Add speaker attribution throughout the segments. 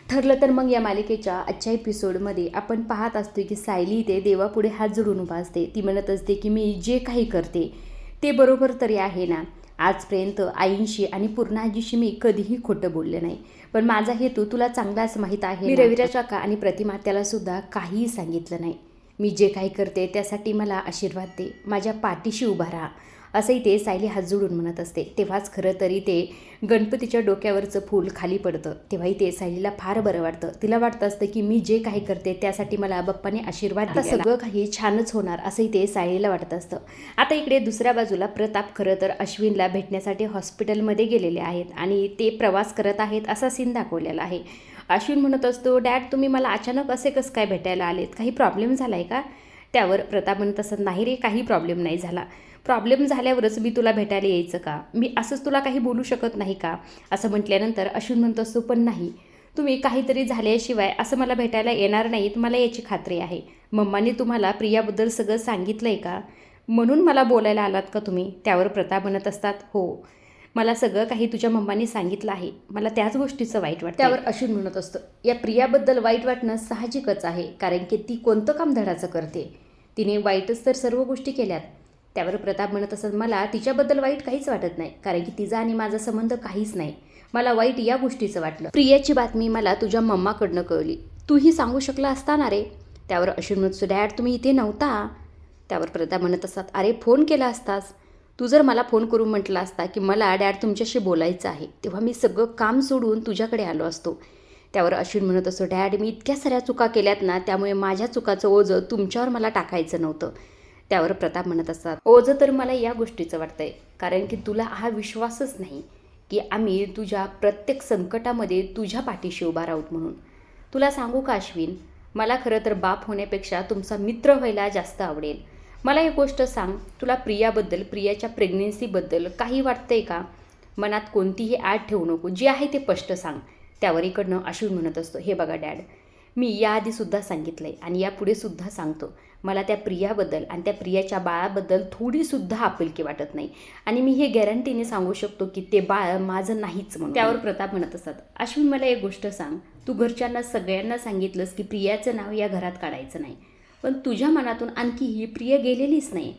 Speaker 1: ठरलं तर मग या मालिकेच्या आजच्या एपिसोडमध्ये आपण पाहत असतो की सायली ते देवापुढे हात जोडून उभा असते. ती म्हणत असते की मी जे काही करते ते बरोबर तरी आहे ना. आजपर्यंत आईंशी आणि पूर्णाजीशी मी कधीही खोटं बोलले नाही, पण माझा हेतू तुला चांगलाच माहीत आहे. मी रविराज काका आणि प्रतिमा त्याला सुद्धा काहीही सांगितलं नाही. मी जे काही करते त्यासाठी मला आशीर्वाद दे, माझ्या पाठीशी उभा राहा, असंही ते सायली हात जोडून म्हणत असते. तेव्हाच खरं तरी ते गणपतीच्या डोक्यावरचं फूल खाली पडतं. तेव्हाही ते सायलीला फार बरं वाटतं. तिला वाटतं असतं की मी जे काही करते त्यासाठी मला बाप्पाने आशीर्वाद दिला, सगळं काही छानच होणार, असंही ते सायलीला वाटत असतं. आता इकडे दुसऱ्या बाजूला प्रताप खरं तर अश्विनला भेटण्यासाठी हॉस्पिटलमध्ये गेलेले आहेत आणि ते प्रवास करत आहेत असा सीन दाखवलेला आहे. अश्विन म्हणत असतो, डॅड तुम्ही मला अचानक असे कसं काय भेटायला आलेत, काही प्रॉब्लेम झाला आहे का? त्यावर प्रताप म्हणत असत, नाही रे, काही प्रॉब्लेम नाही झाला. प्रॉब्लेम झाल्यावरच मी तुला भेटायला यायचं का? मी असंच तुला काही बोलू शकत नाही का? असं म्हटल्यानंतर अश्विन म्हणत असतो, पण नाही, तुम्ही काहीतरी झाल्याशिवाय असं मला भेटायला येणार नाहीत, मला याची खात्री आहे. मम्माने तुम्हाला प्रियाबद्दल सगळं सांगितलं आहे का? म्हणून मला बोलायला आलात का तुम्ही? त्यावर प्रताप म्हणत असतात, हो, मला सगळं काही तुझ्या मम्माने सांगितलं आहे, मला त्याच गोष्टीचं वाईट वाटतं. त्यावर अश्विन म्हणत असतं, या प्रियाबद्दल वाईट वाटणं साहजिकच आहे, कारण की ती कोणतं काम धडाचं करते, तिने वाईटच तर सर्व गोष्टी केल्यात. त्यावर प्रताप म्हणत असत, मला तिच्याबद्दल वाईट काहीच वाटत नाही, कारण की तिचा आणि माझा संबंध काहीच नाही. मला वाईट या गोष्टीचं वाटलं, प्रियाची बातमी मला तुझ्या मम्माकडनं कळली, तूही सांगू शकला असता ना रे. त्यावर अश्विन म्हणतो, डॅड तुम्ही इथे नव्हता. त्यावर प्रताप म्हणत असतात, अरे फोन केला असतास, तू जर मला फोन करून म्हटला असता की मला डॅड तुमच्याशी बोलायचं आहे, तेव्हा मी सगळं काम सोडून तुझ्याकडे आलो असतो. त्यावर अश्विन म्हणत असतो, डॅड मी इतक्या साऱ्या चुका केल्यात ना, त्यामुळे माझ्या चुकाचं ओझं तुमच्यावर मला टाकायचं नव्हतं. त्यावर प्रताप म्हणत असतात, ओझं तर मला या गोष्टीचं वाटतंय, कारण की तुला हा विश्वासच नाही की आम्ही तुझ्या प्रत्येक संकटामध्ये तुझ्या पाठीशी उभा राहूत म्हणून. तुला सांगू का अश्विन, मला खरं तर बाप होण्यापेक्षा तुमचा मित्र व्हायला जास्त आवडेल. मला एक गोष्ट सांग, तुला प्रियाबद्दल, प्रियाच्या प्रेग्नेन्सीबद्दल काही वाटतंय का? मनात कोणतीही आड ठेवू नको, जे आहे ते स्पष्ट सांग. त्यावर इकडनं अश्विन म्हणत असतो, हे बघा डॅड, मी याआधीसुद्धा सांगितलं आहे आणि यापुढेसुद्धा सांगतो, मला त्या प्रियाबद्दल आणि त्या प्रियाच्या बाळाबद्दल थोडीसुद्धा आपुलकी वाटत नाही आणि मी हे गॅरंटीने सांगू शकतो की ते बाळ माझं नाहीच म्हणून. त्यावर प्रताप म्हणत असतात, अश्विन मला एक गोष्ट सांग, तू घरच्यांना सगळ्यांना सांगितलंस की प्रियाचं नाव या घरात काढायचं नाही, पण तुझ्या मनातून आणखी ही प्रिया गेलेलीच नाही.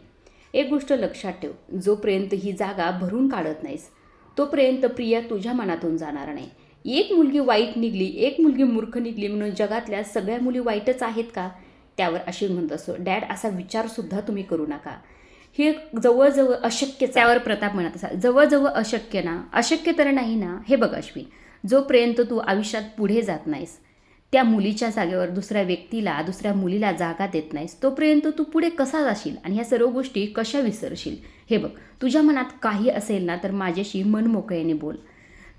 Speaker 1: एक गोष्ट लक्षात ठेव, जोपर्यंत ही जागा भरून काढत नाहीस तोपर्यंत प्रिया तुझ्या मनातून जाणार नाही. एक मुलगी वाईट निघली, एक मुलगी मूर्ख निघली म्हणून जगातल्या सगळ्या मुली वाईटच आहेत का? त्यावर अश्विन म्हणत असतो, डॅड असा विचारसुद्धा तुम्ही करू नका, हे जवळजवळ अशक्य. त्यावर प्रताप म्हणत असा, जवळजवळ अशक्य ना? अशक्य तर नाही ना. हे बघ अश्विन, जोपर्यंत तू आयुष्यात पुढे जात नाहीस, त्या मुलीच्या जागेवर दुसऱ्या व्यक्तीला, दुसऱ्या मुलीला जागा देत नाहीस, तोपर्यंत तू पुढे कसा जाशील आणि ह्या सर्व गोष्टी कशा विसरशील? हे बघ, तुझ्या मनात काही असेल ना तर माझ्याशी मन मोकळ्याने बोल.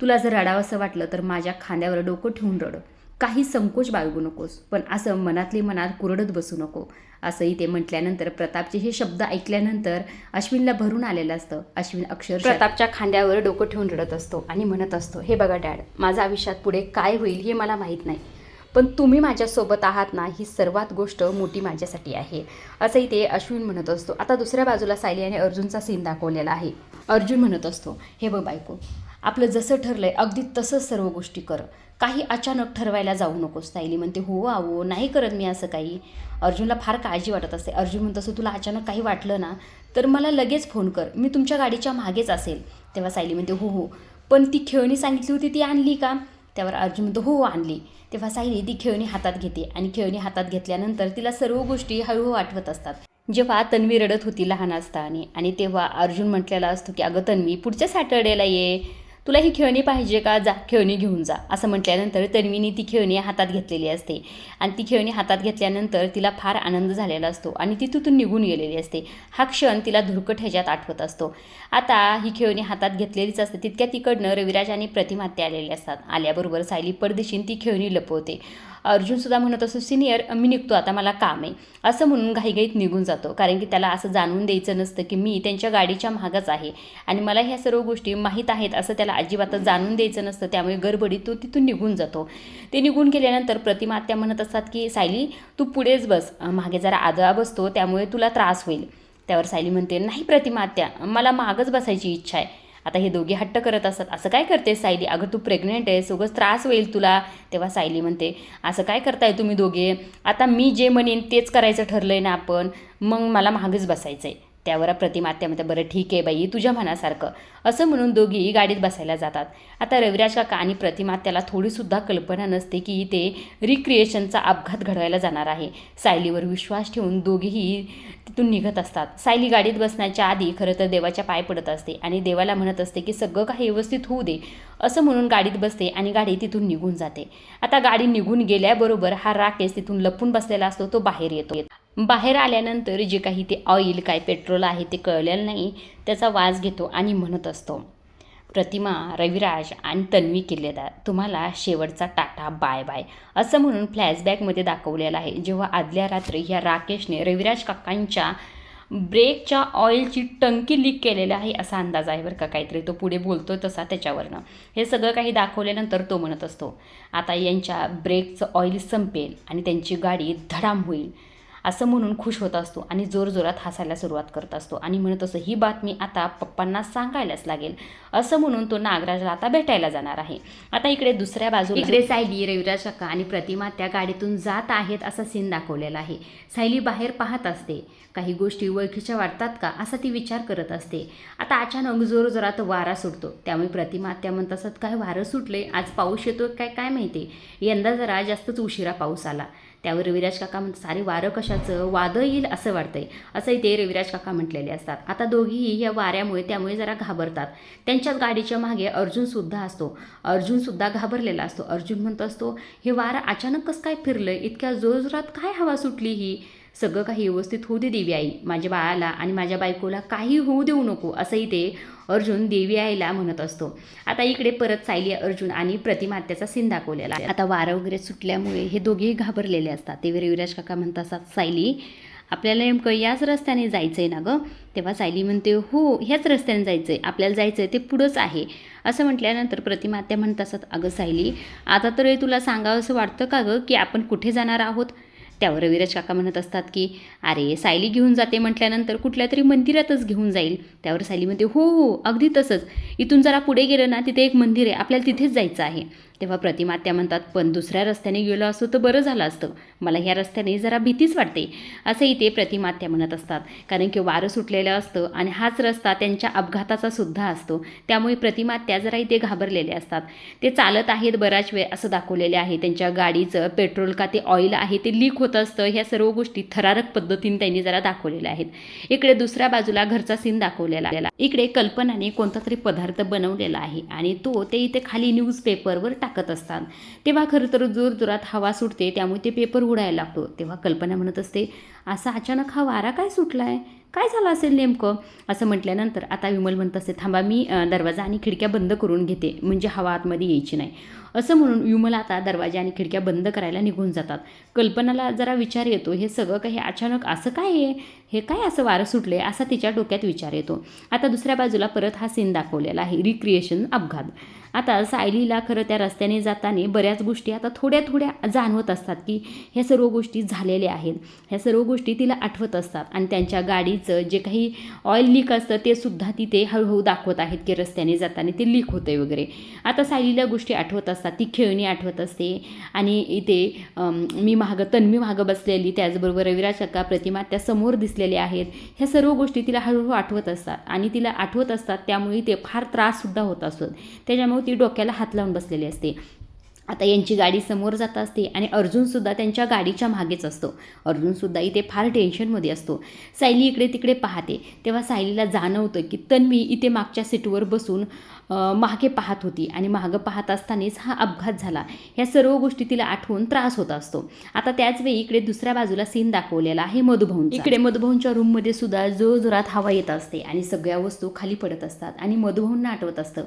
Speaker 1: तुला जर रडावंसं वाटलं तर माझ्या खांद्यावर डोकं ठेवून रड, काही संकोच बाळगू नकोस, पण असं मनातली मनात कुरडत बसू नको. असंही ते म्हटल्यानंतर प्रतापचे हे शब्द ऐकल्यानंतर अश्विनला भरून आलेलं असतं. अश्विन अक्षरशः प्रतापच्या खांद्यावर डोकं ठेवून रडत असतो आणि म्हणत असतो, हे बघा डॅड, माझ्या आयुष्यात पुढे काय होईल हे मला माहीत नाही, पण तुम्ही माझ्यासोबत आहात ना, ही सर्वात गोष्ट मोठी माझ्यासाठी आहे, असंही ते अश्विन म्हणत असतो. आता दुसऱ्या बाजूला सायली आणि अर्जुनचा सीन दाखवलेला आहे. अर्जुन म्हणत असतो, हे बघ बायको, आपलं जसं ठरलंय अगदी तसंच सर्व गोष्टी कर, काही अचानक ठरवायला जाऊ नकोस. सायली म्हणते, हो आवो, नाही करत मी असं काही. अर्जुनला फार काळजी वाटत असते. अर्जुन म्हणत असतो, तुला अचानक काही वाटलं ना तर मला लगेच फोन कर, मी तुमच्या गाडीच्या मागेच असेल. तेव्हा सायली म्हणते, हो हो, पण ती खेळणी सांगितली होती ती आणली का? त्यावर अर्जुन म्हणतो, हो आणली. तेव्हा सायली ती खेळणी हातात घेते आणि खेळणी हातात घेतल्यानंतर तिला सर्व गोष्टी हळूहळू आठवत असतात. जेव्हा तन्वी रडत होती लहान असताना आणि तेव्हा अर्जुन म्हटलेला असतो की अगं तन्वी, पुढच्या सॅटर्डेला ये, तुला ही खेळणी पाहिजे का, जा खेळणी घेऊन जा. असं म्हटल्यानंतर तन्वीने ती खेळणी हातात घेतलेली असते आणि ती खेळणी हातात घेतल्यानंतर तिला फार आनंद झालेला असतो आणि ती तिथून निघून गेलेली असते. हा क्षण तिला धुरकट ह्याच्यात आठवत असतो. आता ही खेळणी हातात घेतलेलीच असते, तितक्या तिकडनं रविराज आणि प्रतिमा ते आलेले असतात. आल्याबरोबर सायली परदेशीन ती खेळणी लपवते. अर्जुनसुद्धा म्हणत असतो, सिनियर मी निघतो आता, मला काम आहे, असं म्हणून घाईघाईत निघून जातो, कारण की त्याला असं जाणून द्यायचं नसतं की मी त्यांच्या गाडीच्या मागच आहे आणि मला ह्या सर्व गोष्टी माहीत आहेत असं त्याला अजिबातच जाणून द्यायचं नसतं. त्यामुळे गडबडीत तो तिथून निघून जातो. ते निघून गेल्यानंतर प्रतिमा आत्या म्हणत असतात की सायली तू पुढेच बस, मागे जरा आदळा बसतो त्यामुळे तुला त्रास होईल. त्यावर सायली म्हणते, नाही प्रतिमा आत्या, मला मागच बसायची इच्छा आहे आता हे दोघे हट्ट करत असतात. असं काय करते सायली, अगं तू प्रेग्नेंट आहेस, उगाच त्रास होईल तुला. तेव्हा सायली म्हणते असं काय करताय तुम्ही दोघे, आता मी जे म्हणेन तेच करायचं ठरलं आहे ना आपण, मग मला मागच बसायचं आहे. त्यावर प्रतिमात्या म्हणते बरं ठीक आहे बाई तुझ्या मनासारखं. असं म्हणून दोघी गाडीत बसायला जातात. आता रविराज काका आणि प्रतिमात्याला थोडीसुद्धा कल्पना नसते की ते रिक्रिएशनचा अपघात घडवायला जाणार आहे. सायलीवर विश्वास ठेवून दोघेही तिथून निघत असतात. सायली गाडीत बसण्याच्या आधी खरं तर देवाच्या पाय पडत असते आणि देवाला म्हणत असते की सगळं काही व्यवस्थित होऊ दे, असं म्हणून गाडीत बसते आणि गाडी तिथून निघून जाते. आता गाडी निघून गेल्याबरोबर हा राकेश तिथून लपून बसलेला असतो, तो बाहेर येतो. बाहेर आल्यानंतर जे काही ते ऑइल काय पेट्रोल आहे ते कळलेलं नाही, त्याचा वास घेतो आणि म्हणत असतो प्रतिमा, रविराज आणि तन्वी केलेला तुम्हाला शेवटचा टाटा बाय बाय, असं म्हणून फ्लॅशबॅकमध्ये दाखवलेलं आहे. जेव्हा आदल्या रात्री ह्या राकेशने रविराज काकांच्या ब्रेकच्या ऑइलची टंकी लीक केलेली आहे असा अंदाज आहे बरं का, काहीतरी तो पुढे बोलतो तसा त्याच्यावरनं. हे सगळं काही दाखवल्यानंतर तो म्हणत असतो आता यांच्या ब्रेकचं ऑइल संपेल आणि त्यांची गाडी धडाम होईल, असं म्हणून खुश होत असतो आणि जोरजोरात हसायला सुरुवात करत असतो आणि म्हणत असतो ही बातमी आता पप्पांना सांगायलाच लागेल, असं म्हणून तो नागराजला आता भेटायला जाणार आहे. आता इकडे दुसऱ्या बाजूला इकडे सायली, रविराज काका आणि प्रतिमा त्या गाडीतून जात आहेत असा सीन दाखवलेला आहे. सायली बाहेर पाहत असते, काही गोष्टी ओळखीच्या वाटतात का असा ती विचार करत असते. आता अचानक जोरजोरात वारा सुटतो, त्यामुळे प्रतिमा त्या म्हणत असत काय वारं सुटले, आज पाऊस येतो काय काय माहिती, यंदा जरा जास्तच उशिरा पाऊस आला. त्यावर रविराज काका म्हणतात सारे वारं कशाचं, वादळ येईल असं वाटतंय, असंही ते रविराज काका म्हटलेले असतात. आता दोघीही या वाऱ्यामुळे त्यामुळे जरा घाबरतात. त्यांच्याच गाडीच्या मागे अर्जुनसुद्धा असतो. अर्जुनसुद्धा घाबरलेला असतो. अर्जुन म्हणत असतो हे वारं अचानक कसं काय फिरलं, इतक्या जोरजोरात काय हवा सुटली ही, सगळं काही व्यवस्थित होऊ दे देवी आई, माझ्या बाळाला आणि माझ्या बायकोला काही होऊ देऊ नको, असंही ते अर्जुन देवी आईला म्हणत असतो. आता इकडे परत सायली, अर्जुन आणि प्रतिमात्याचा सीन दाखवलेला आहे. आता वारं वगैरे सुटल्यामुळे हे दोघेही घाबरलेले असतात. ते रविराज काका म्हणत असतात सायली आपल्याला नेमकं याच रस्त्याने जायचं आहे ना गं. तेव्हा सायली म्हणते हो ह्याच रस्त्याने जायचं आहे, आपल्याला जायचं आहे ते पुढंच आहे. असं म्हटल्यानंतर प्रतिमात्या म्हणत असतात अगं सायली आता तर तुला सांगावं असं वाटतं का गं की आपण कुठे जाणार आहोत. त्यावर रविराज काका म्हणत असतात की अरे सायली घेऊन जाते म्हटल्यानंतर कुठल्या तरी मंदिरातच घेऊन जाईल. त्यावर सायली म्हणते हो हो अगदी तसंच, इथून जरा पुढे गेलं ना तिथे एक मंदिर आहे, आपल्याला तिथेच जायचं आहे. तेव्हा प्रतिमात्या म्हणतात पण दुसऱ्या रस्त्याने गेलो असतो तर बरं झालं असतं, मला ह्या रस्त्याने जरा भीतीच वाटते, असंही ते प्रतिमात्या म्हणत असतात. कारण की वारं सुटलेलं असतं आणि हाच रस्ता त्यांच्या अपघाताचा सुद्धा असतो, त्यामुळे प्रतिमात्या जरा इथे घाबरलेले असतात. ते चालत आहेत बराच वेळ असं दाखवलेले आहे. त्यांच्या गाडीचं पेट्रोल का ते ऑइल आहे ते लीक होत असतं. ह्या सर्व गोष्टी थरारक पद्धतीने त्यांनी जरा दाखवलेल्या आहेत. इकडे दुसऱ्या बाजूला घरचा सीन दाखवलेला आहे. इकडे कल्पनाने कोणता तरी पदार्थ बनवलेला आहे आणि ते इथे खाली न्यूजपेपरवर टाकत असतात. तेव्हा खरं तर जोरजोरात हवा सुटते, त्यामुळे ते पेपर उडायला लागतो. तेव्हा कल्पना म्हणत असते असा अचानक हा वारा काय सुटला आहे, काय झालं असेल नेमकं. असं म्हटल्यानंतर आता विमल म्हणत असते थांबा मी दरवाजा आणि खिडक्या बंद करून घेते म्हणजे हवा आतमध्ये यायची नाही. असं म्हणून विमल आता दरवाजा आणि खिडक्या बंद करायला निघून जातात. कल्पनाला जरा विचार येतो हे सगळं काही अचानक असं काय आहे, हे काय असं वारं सुटले असा तिच्या डोक्यात विचार येतो. आता दुसऱ्या बाजूला परत हा सीन दाखवलेला आहे, रिक्रिएशन अपघात. आता सायलीला खरं त्या रस्त्याने जाताना बऱ्याच गोष्टी आता थोड्या थोड्या जाणवत असतात की ह्या सर्व गोष्टी झालेल्या आहेत. ह्या सर्व गोष्टी तिला आठवत असतात आणि त्यांच्या गाडीचं जे काही ऑइल लीक असतं ते सुद्धा तिथे हळूहळू दाखवत आहेत की रस्त्याने जाताना ते लीक होतं वगैरे. आता सायलीला गोष्टी आठवत असतात, ती खेळणी आठवत असते आणि इथे तन्वी मागं बसलेली, त्याचबरोबर रविराज काका, प्रतिमा त्या समोर दिसलेले आहेत. ह्या सर्व गोष्टी तिला हळूहळू आठवत असतात आणि तिला आठवत असतात त्यामुळे ते फार त्राससुद्धा होत असतो. त्याच्यामुळे ती डोक्याला हात लावून बसलेली असते. आता यांची गाडी समोर जात असते आणि अर्जुनसुद्धा त्यांच्या गाडीच्या मागेच असतो. अर्जुनसुद्धा इथे फार टेन्शनमध्ये असतो. सायली इकडे तिकडे पाहते, तेव्हा सायलीला जाणवतं की तन्वी इथे मागच्या सीटवर बसून मागे पाहत होती आणि मागं पाहत असतानाच हा अपघात झाला. ह्या सर्व गोष्टी तिला आठवून त्रास होत असतो. आता त्याचवेळी इकडे दुसऱ्या बाजूला सीन दाखवलेला आहे मधुभाऊंचा. इकडे मधुभाऊंच्या रूममध्ये सुद्धा जोरजोरात हवा येत असते आणि सगळ्या वस्तू खाली पडत असतात आणि मधुभाऊंना आठवत असतं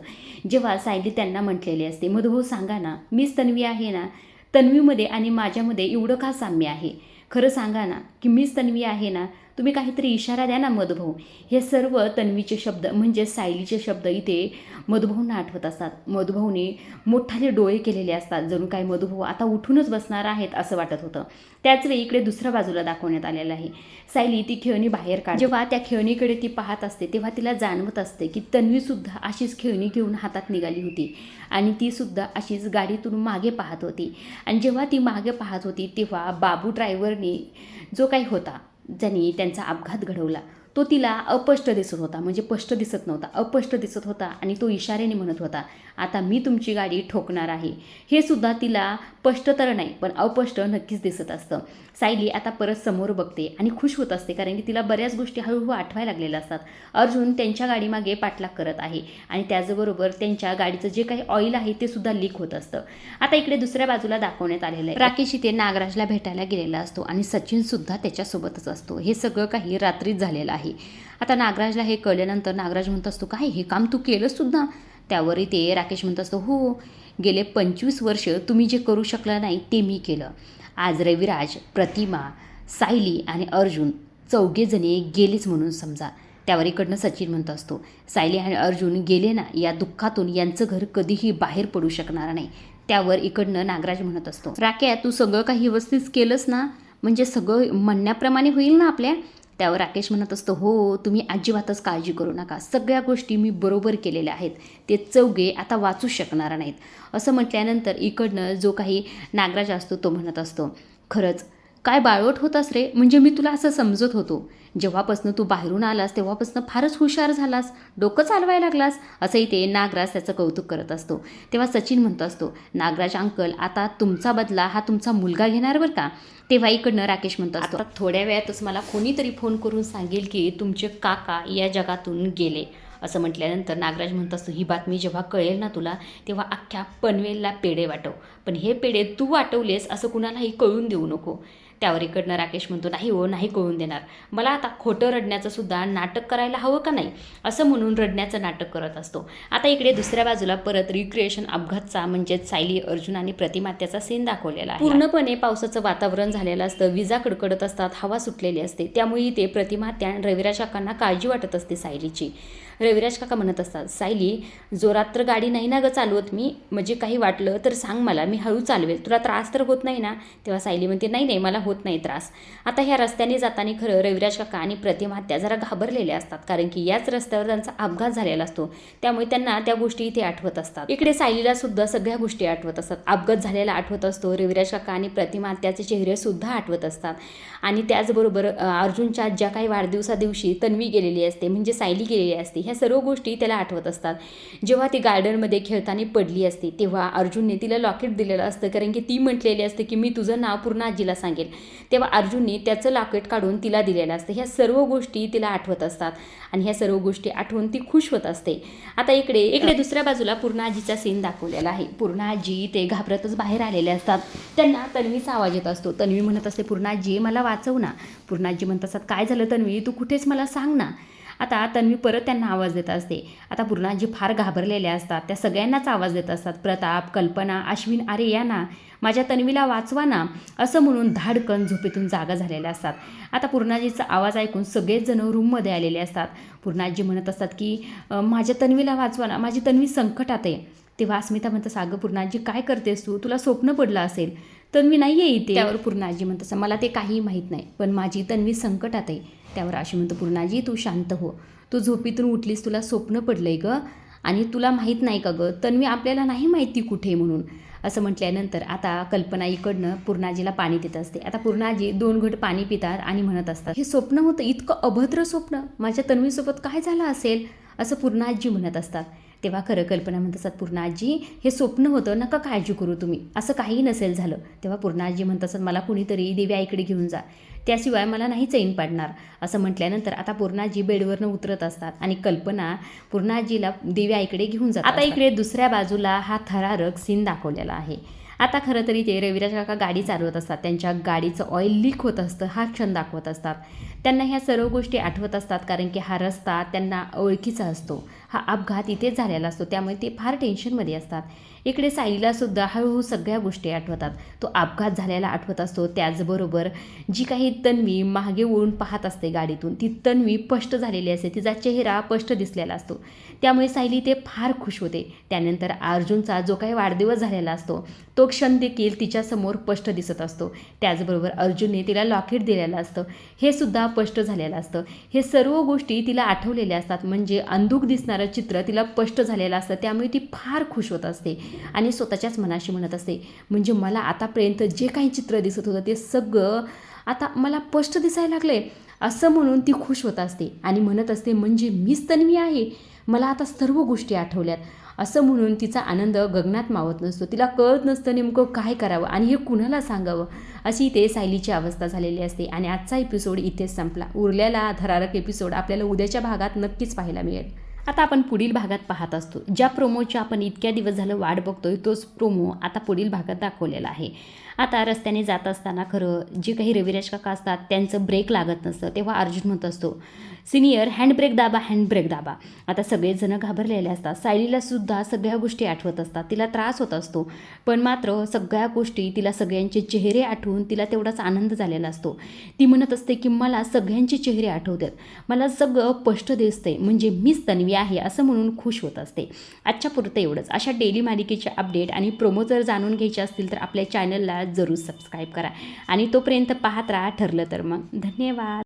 Speaker 1: जेव्हा सायली त्यांना म्हटलेली असते मधुभाऊ सांगा ना, मीच तन्वी आहे ना, तन्वीमध्ये आणि माझ्यामध्ये एवढं का साम्य आहे, खरं सांगा ना की मीच तन्वी आहे ना, तुम्ही काहीतरी इशारा द्या ना मधुभाऊ. हे सर्व तन्वीचे शब्द म्हणजे सायलीचे शब्द इथे मधुभाऊंना आठवत असतात. मधुभाऊने मोठाले डोळे केलेले असतात, जणू काय मधुभाऊ आता उठूनच बसणार आहेत असं वाटत होतं. त्याच वेळी इकडे दुसऱ्या बाजूला दाखवण्यात आलेलं आहे. सायली ती खेळणी बाहेर काढ, जेव्हा त्या खेळणीकडे ती पाहत असते तेव्हा तिला जाणवत असते की तन्वीसुद्धा अशीच खेळणी घेऊन हातात निघाली होती आणि तीसुद्धा अशीच गाडीतून मागे पाहत होती. आणि जेव्हा ती मागे पाहत होती तेव्हा बाबू ड्रायव्हरने जो काही होता ज्यांनी त्यांचा अपघात घडवला तो तिला अस्पष्ट दिसत होता, म्हणजे स्पष्ट दिसत नव्हता, अस्पष्ट दिसत होता. आणि तो इशाऱ्याने म्हणत होता, आता मी तुमची गाडी ठोकणार आहे. हे सुद्धा तिला स्पष्ट तर नाही पण अस्पष्ट नक्कीच दिसत असतं. सायली आता परत समोर बघते आणि खुश होत असते, कारण की तिला बऱ्याच गोष्टी हळूहळू आठवायला लागलेल्या असतात. अर्जुन त्यांच्या गाडीमागे पाठलाग करत आहे आणि त्याचबरोबर त्यांच्या गाडीचं जे काही ऑइल आहे ते सुद्धा लीक होत असतं. आता इकडे दुसऱ्या बाजूला दाखवण्यात आलेलं आहे, राकेश इथे नागराजला भेटायला गेलेला असतो आणि सचिनसुद्धा त्याच्यासोबतच असतो. हे सगळं काही रात्रीच झालेलं आहे. आता नागराजला हे कळल्यानंतर नागराज म्हणत असतो, काय हे काम तू केलंस सुद्धा? त्यावरही ते राकेश म्हणत असतो, हो, गेले 25 वर्ष तुम्ही जे करू शकला नाही ते मी केलं. आज रविराज, प्रतिमा, सायली आणि अर्जुन चौघेजणे गेलेच म्हणून समजा. त्यावर इकडनं सचिन म्हणत असतो, सायली आणि अर्जुन गेले ना, या दुःखातून यांचं घर कधीही बाहेर पडू शकणार नाही. त्यावर इकडनं नागराज म्हणत असतो, राक्या तू सगळं काही व्यवस्थित केलंस ना, म्हणजे सगळं म्हणण्याप्रमाणे होईल ना आपल्या? त्यावर राकेश म्हणत असतो, हो, तुम्ही अजिबातच काळजी करू नका, सगळ्या गोष्टी मी बरोबर केलेल्या आहेत, ते चौघे आता वाचू शकणार नाहीत. असं म्हटल्यानंतर इकडनं जो काही नागराज असतो तो म्हणत असतो, खरंच काय बाळवट होतास रे, म्हणजे मी तुला असं समजत होतो, जेव्हापासून तू बाहेरून आलास तेव्हापासून फारच हुशार झालास, डोकं चालवायला लागलास. असंही ते नागराज त्याचं कौतुक करत असतो. तेव्हा सचिन म्हणत असतो, नागराज अंकल, आता तुमचा बदला हा तुमचा मुलगा घेणार बरं का. तेव्हा इकडनं राकेश म्हणत असतो, आता थोड्या वेळातच मला कोणीतरी फोन करून सांगेल की तुमचे काका या जगातून गेले. असं म्हटल्यानंतर नागराज म्हणत असतो, ही बातमी जेव्हा कळेल ना तुला तेव्हा अख्ख्या पनवेलला पेढे वाटव, पण हे पेढे तू वाटवलेस असं कुणालाही कळून देऊ नको. त्यावर इकडनं राकेश म्हणतो, नाही हो, नाही कळून देणार, मला आता खोटं रडण्याचं सुद्धा नाटक करायला हवं का नाही, असं म्हणून रडण्याचं नाटक करत असतो. आता इकडे दुसऱ्या बाजूला परत रिक्रिएशन अपघातचा म्हणजेच सायली, अर्जुन आणि प्रतिमा त्याचा सीन दाखवलेला आहे. पूर्णपणे पावसाचं वातावरण झालेलं असतं, विजा कडकडत असतात, हवा सुटलेली असते, त्यामुळे ते प्रतिमा त्या रविराज काकांना काळजी वाटत असते सायलीची. रविराज काका म्हणत असतात, सायली जोरात तर गाडी नाही ना गं चालवत मी, म्हणजे काही वाटलं तर सांग मला, मी हळू चालवेल, तुला त्रास तर होत नाही ना? तेव्हा सायली म्हणते, नाही नाही, मला होत नाही त्रास. आता ह्या रस्त्याने जाताना खरं रविराज काका आणि प्रतिमा त्या जरा घाबरलेल्या असतात, कारण की याच रस्त्यावर त्यांचा अपघात झालेला असतो, त्यामुळे त्यांना त्या गोष्टी इथे आठवत असतात. इकडे सायलीला सुद्धा सगळ्या गोष्टी आठवत असतात, अपघात झालेला आठवत असतो, रविराज काका आणि प्रतिमा त्याचे चेहरे सुद्धा आठवत असतात. आणि त्याचबरोबर अर्जुनच्या ज्या काही वाढदिवसादिवशी तन्वी गेलेली असते, म्हणजे सायली गेलेली असते, ह्या सर्व गोष्टी त्याला आठवत असतात. जेव्हा ती गार्डनमध्ये खेळताना पडली असते तेव्हा अर्जुनने तिला लॉकेट दिलेलं असतं, कारण की ती म्हटलेली असते की मी तुझं नाव पूर्ण आजीला सांगेल. तेव्हा अर्जुनने त्याचं लॉकेट काढून तिला दिलेलं असतं. ह्या सर्व गोष्टी तिला आठवत असतात आणि ह्या सर्व गोष्टी आठवून ती खुश होत असते. आता इकडे दुसऱ्या बाजूला पूर्णा आजीचा सीन दाखवलेला आहे. पूर्णा आजी ते घाबरतच बाहेर आलेले असतात. त्यांना तन्वीचा आवाज येत असतो. तन्वी म्हणत असते, पूर्णा आजी मला वाचव ना. पूर्णा आजी म्हणत असतात, काय झालं तन्वी, तू कुठेच मला सांग ना. आता तन्वी परत त्यांना आवाज देत असते. आता पूर्णाजी फार घाबरलेल्या असतात, त्या सगळ्यांनाच आवाज देत असतात. प्रताप, कल्पना, अश्विन, अरे या ना, माझ्या तन्वीला वाचवा ना, असं म्हणून धाडकन झोपेतून जागा झालेल्या असतात. आता पूर्णाजीचा आवाज ऐकून सगळेच जण रूममध्ये आलेले असतात. पूर्णाजी म्हणत असतात की माझ्या तन्वीला वाचवा ना, माझी तन्वी संकटात आहे. तेव्हा अस्मिता म्हणतात, अगं पूर्णाजी काय करतेस तू, तुला स्वप्न पडलं असेल, तन्वी नाही आहे इथे. त्यावर पूर्णाजी म्हणत असं, मला ते काही माहीत नाही, पण माझी तन्वी संकटात आहे. त्यावर अशी म्हणतो, पूर्णाजी तू शांत हो, तू झोपेतून उठलीस, तुला स्वप्न पडलंय गं, आणि तुला माहीत नाही का गं, तन्वी आपल्याला नाही माहिती कुठे म्हणून. असं म्हटल्यानंतर आता कल्पना इकडनं पूर्णाजीला पाणी देत असते. आता पूर्णाजी 2 घोट पाणी पितात आणि म्हणत असतात, हे स्वप्न होतं, इतकं अभद्र स्वप्न, माझ्या तन्वीसोबत काय झालं असेल, असं पूर्णाजी म्हणत असतात. तेव्हा खरं कल्पना म्हणत असतात, पूर्णाजी हे स्वप्न होतं, नका काळजी करू तुम्ही, असं काही नसेल झालं. तेव्हा पूर्णाजी म्हणत असतात, मला कुणीतरी देवी आईकडे घेऊन जा, त्याशिवाय मला नाही चैन पाडणार. असं म्हटल्यानंतर आता पूर्णाजी बेडवरनं उतरत असतात आणि कल्पना पूर्णाजीला देवी आईकडे घेऊन जातात. आता इकडे दुसऱ्या बाजूला हा थरारक सीन दाखवलेला आहे. आता खरं तरी ते रविराज काका गाडी चालवत असतात, त्यांच्या गाडीचं ऑइल लीक होत असतं, हा क्षण दाखवत असतात. त्यांना ह्या सर्व गोष्टी आठवत असतात, कारण की हा रस्ता त्यांना ओळखीचा असतो, हा अपघात इथेच झालेला असतो, त्यामुळे ते फार टेन्शनमध्ये असतात. इकडे सायलीलासुद्धा हळूहळू सगळ्या गोष्टी आठवतात. तो अपघात झालेला आठवत असतो. त्याचबरोबर जी काही तन्वी मागे वळून पाहत असते गाडीतून, ती तन्वी स्पष्ट झालेली असते, तिचा चेहरा स्पष्ट दिसलेला असतो. त्यामुळे सायली ते फार खुश होते. त्यानंतर अर्जुनचा जो काही वाढदिवस झालेला असतो तो क्षण देखील तिच्यासमोर स्पष्ट दिसत असतो. त्याचबरोबर अर्जुनने तिला लॉकेट दिलेलं असतं, हे सुद्धा स्पष्ट झालेलं असतं. हे सर्व गोष्टी तिला आठवलेल्या असतात, म्हणजे अंधुक दिसणारं चित्र तिला स्पष्ट झालेलं असतं. त्यामुळे ती फार खुश होत असते आणि स्वतःच्याच मनाशी म्हणत असते, म्हणजे मला आतापर्यंत जे काही चित्र दिसत होतं ते सगळं आता मला स्पष्ट दिसायला लागले, असं म्हणून ती खुश होत असते आणि म्हणत असते, म्हणजे मीच तन्वी आहे, मला आता सर्व गोष्टी आठवल्यात. असं म्हणून तिचा आनंद गगनात मावत नसतो. तिला कळत नसतं नेमकं काय करावं आणि हे कुणाला सांगावं, अशी ते सायलीची अवस्था झालेली असते. आणि आजचा एपिसोड इथेच संपला. उरलेला थरारक एपिसोड आपल्याला उद्याच्या भागात नक्कीच पाहायला मिळेल. आता आपण पुढील भागात पाहत असतो. ज्या प्रोमोची आपण इतक्या दिवस झालं वाट बघतोय, तोच प्रोमो आता पुढील भागात दाखवलेला आहे. आता रस्त्याने जात असताना खरं जे काही रविराज काका असतात त्यांचं ब्रेक लागत नसतं, तेव्हा अर्जुन म्हणत असतो, सिनियर हँडब्रेक दाबा, हँडब्रेक दाबा. आता सगळेजण घाबरलेले असतात. सायलीलासुद्धा सगळ्या गोष्टी आठवत असतात, तिला त्रास होत असतो, पण मात्र सगळ्या गोष्टी तिला सगळ्यांचे चेहरे आठवून तिला तेवढाच आनंद झालेला असतो. ती म्हणत असते की मला सगळ्यांचे चेहरे आठवतात, मला सगळं स्पष्ट दिसतंय, म्हणजे मीच तन्वी आहे, असं म्हणून खुश होत असते. आजच्या पुरतं एवढंच. अशा डेली मालिकेचे अपडेट आणि प्रोमो जर जाणून घ्यायचे असतील तर आपल्या चॅनलला जरूर सबस्क्राईब करा आणि तोपर्यंत पाहत राहा. ठरलं तर मग धन्यवाद.